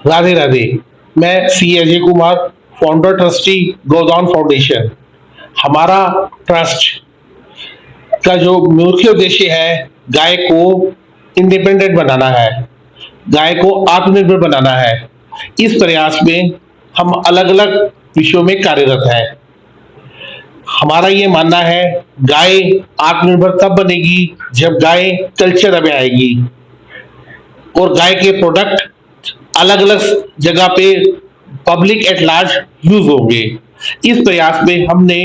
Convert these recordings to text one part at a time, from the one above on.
राधे राधे। मैं सी Ajay Kumar, founder trustee गोदान foundation. हमारा trust का जो मुख्य उद्देश्य है, गाय को इंडिपेंडेंट बनाना है, गाय को आत्मनिर्भर बनाना है। इस प्रयास में हम अलग अलग विषयों में कार्यरत है। हमारा ये मानना है, गाय आत्मनिर्भर तब बनेगी जब गाय कल्चर में आएगी और गाय के प्रोडक्ट अलग अलग जगह पे पब्लिक एट लार्ज यूज होंगे। इस प्रयास में हमने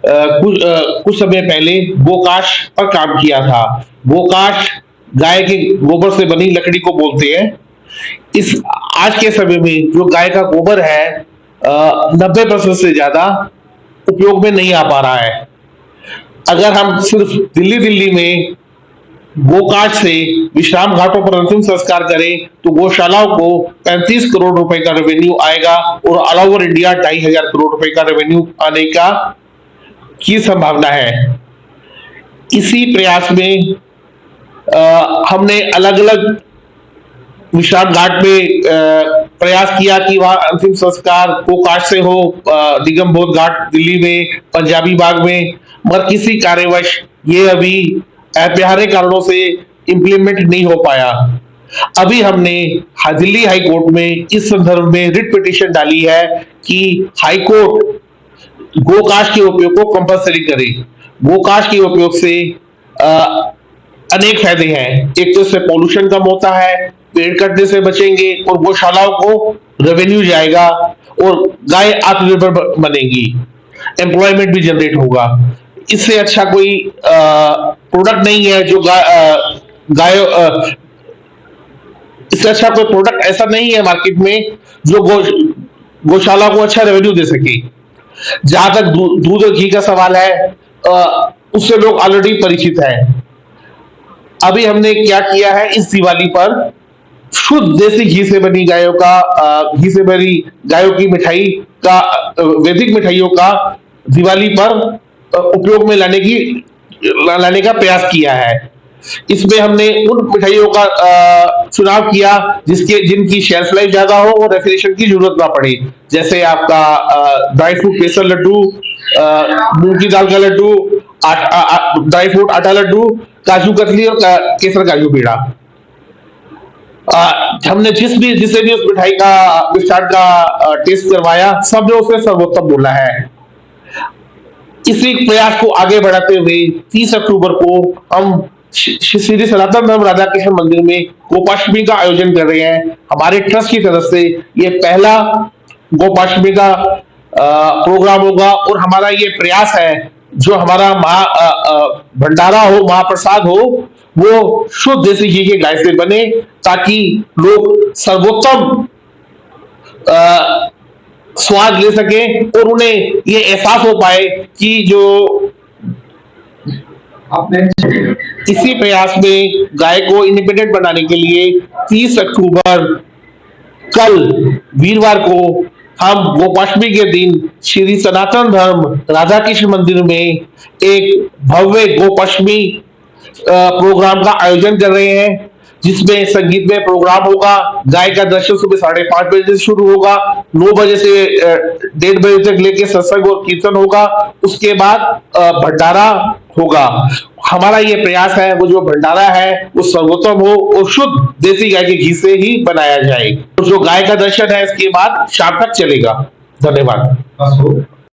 कुछ समय पहले गोकाश पर काम किया था। गोकाश गाय के गोबर से बनी लकड़ी को बोलते हैं। इस आज के समय में जो गाय का गोबर है 90% से ज्यादा उपयोग में नहीं आ पा रहा है। अगर हम सिर्फ दिल्ली में गोकाश से विश्राम घाटों पर अंतिम संस्कार करें तो गौशालाओं को 35 करोड़ रुपए का रेवेन्यू आएगा और ऑल ओवर इंडिया 2,500 करोड़ रुपए का रेवेन्यू आने की संभावना है। इसी प्रयास में हमने अलग अलग विश्राम घाट में प्रयास किया कि वहां अंतिम संस्कार गोकाश से हो, निगम बोध घाट दिल्ली में, पंजाबी बाग में, मगर किसी कार्यवश ये अभी अपरिहार्य कारणों से इंप्लीमेंट नहीं हो पाया। अभी हमने दिल्ली हाई कोर्ट में इस संदर्भ में रिट पिटीशन डाली है कि हाई कोर्ट गोकाश के उपयोग को कंपलसरी करे। गोकाश के उपयोग से अनेक फायदे हैं। एक तो इससे पोल्यूशन कम होता है, पेड़ कटने से बचेंगे और गौशालाओं को रेवेन्यू जाएगा और गाय आत्मनिर्भर बनेगी, एम्प्लॉयमेंट भी जनरेट होगा। इससे अच्छा कोई प्रोडक्ट नहीं है जो गाय इससे अच्छा कोई प्रोडक्ट ऐसा नहीं है मार्केट में जो गौशाला को अच्छा रेवेन्यू दे सके। जहां तक दूध और घी का सवाल है, उससे लोग ऑलरेडी परिचित है। अभी हमने क्या किया है, इस दिवाली पर शुद्ध देसी घी से बनी घी से बनी गायों की मिठाई का, वैदिक मिठाइयों का दिवाली पर उपयोग में लाने का प्रयास किया है। इसमें हमने उन मिठाइयों का चुनाव किया जिनकी शेल्फ लाइफ ज्यादा हो और रेफ्रिजरेशन की जरूरत ना पड़े। जैसे आपका ड्राई फ्रूट बेसन लड्डू, मूंग की दाल का लड्डू, ड्राई फ्रूट आटा लड्डू, काजू कतली और केसर काजू पेड़ा। हमने जिसे भी उस मिठाई का मिष्ठान का टेस्ट करवाया, सबने उसे सर्वोत्तम बोला है। इसी प्रयास को आगे बढ़ाते हुए 30 अक्टूबर को हम श्री सनातन धर्म राधा कृष्ण मंदिर में गोपाष्टमी का आयोजन कर रहे हैं। हमारे ट्रस्ट की तरफ से ये पहला गोपाष्टमी का प्रोग्राम होगा और हमारा ये प्रयास है, जो हमारा भंडारा हो, महाप्रसाद हो, वो शुद्ध देसी घी के गाय से बने, ताकि लोग सर्वोत्तम स्वाद ले सके और उन्हें ये एहसास हो पाए कि जो इसी प्रयास में गाय को इंडिपेंडेंट बनाने के लिए 30 अक्टूबर कल वीरवार को हम गोपाष्टमी के दिन श्री सनातन धर्म राधा कृष्ण मंदिर में एक भव्य गोपाष्टमी प्रोग्राम का आयोजन कर रहे हैं, जिसमें संगीतमय प्रोग्राम होगा। गाय का दर्शन सुबह 5:30 बजे से शुरू होगा, 9 बजे से 1:30 बजे तक लेके सत्संग और कीर्तन होगा। उसके बाद भंडारा होगा। हमारा ये प्रयास है, वो जो भंडारा है वो सर्वोत्तम हो और शुद्ध देसी गाय के घी से ही बनाया जाए। तो जो गाय का दर्शन है इसके बाद शाम तक चलेगा। धन्यवाद।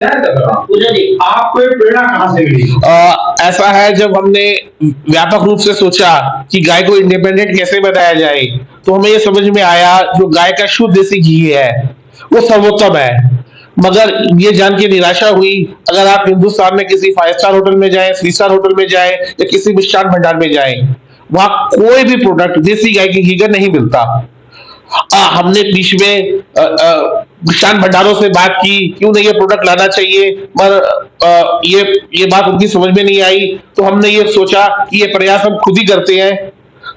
आपको प्रेरणा कहां से मिली? ऐसा है, जब हमने व्यापक रूप से सोचा कि गाय को इंडिपेंडेंट कैसे बनाया जाए, तो हमें ये समझ में आया जो गाय का शुद्ध देसी घी है वो सर्वोत्तम है। मगर ये जान के निराशा हुई, अगर आप हिंदुस्तान में किसी 5 स्टार होटल में जाएं, 3 स्टार होटल में जाएं या किसी मिष्ठान भंडार में जाएं, वहां कोई भी प्रोडक्ट देसी गाय के घी का नहीं मिलता। हमने बीच में मिष्ठान भंडारों से बात की, क्यों नहीं ये प्रोडक्ट लाना चाहिए, पर ये बात उनकी समझ में नहीं आई। तो हमने ये सोचा कि ये प्रयास हम खुद ही करते हैं,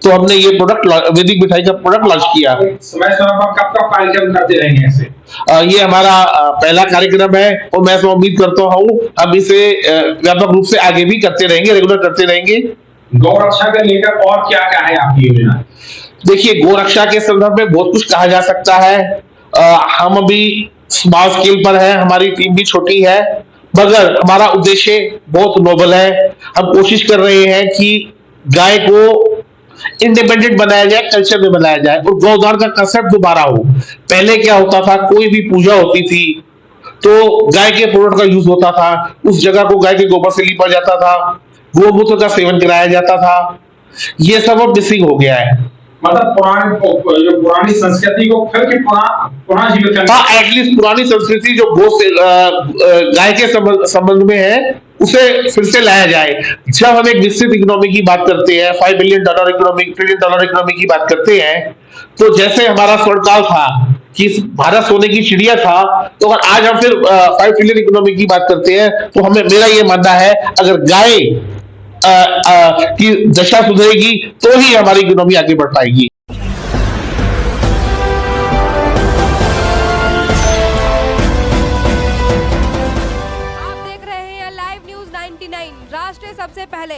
तो हमने ये प्रोडक्ट वैदिक मिठाई का प्रोडक्ट लॉन्च किया। समय पर कब तक कार्यक्रम करते रहेंगे ऐसे? ये हमारा पहला कार्यक्रम है और मैं तो उम्मीद करता हूँ हम इसे व्यापक रूप से आगे भी करते रहेंगे, रेगुलर करते रहेंगे। गौ रक्षा को लेकर और क्या क्या है आपकी योजना? देखिए, गोरक्षा के संदर्भ में बहुत कुछ कहा जा सकता है। हम अभी स्मॉल स्केल पर हैं, हमारी टीम भी छोटी है, मगर हमारा उद्देश्य बहुत नोबल है। हम कोशिश कर रहे हैं कि गाय को इंडिपेंडेंट बनाया जाए, कल्चर में बनाया जाए और गौदान का कंसेप्ट दोबारा हो। पहले क्या होता था, कोई भी पूजा होती थी तो गाय के प्रोडक्ट का यूज होता था, उस जगह को गाय के गोबर से लीपा जाता था, गोमूत्र का सेवन कराया जाता था। ये सब अब मिसिंग हो गया है। मतलब जो पुरानी संस्कृति को फिर के पुनः जीवित करना। हाँ, एटलीस्ट पुरानी संस्कृति जो गो से गाय के संबंध में है, उसे फिर से लाया जाए। जब हम एक विकसित इकोनॉमी की बात करते हैं, $5 बिलियन इकोनॉमी, $1 ट्रिलियन इकोनॉमी की बात करते हैं, तो जैसे हमारा स्वर्णकाल था कि भारत सोने की चिड़िया था, तो अगर आज हम फिर 5 ट्रिलियन इकोनॉमी की बात करते हैं, तो हमें, मेरा ये मानना है, अगर गाय की दशा सुधरेगी तो ही हमारी इकोनॉमी आगे बढ़ पाएगी। आप देख रहे हैं लाइव न्यूज 99 राष्ट्र सबसे पहले।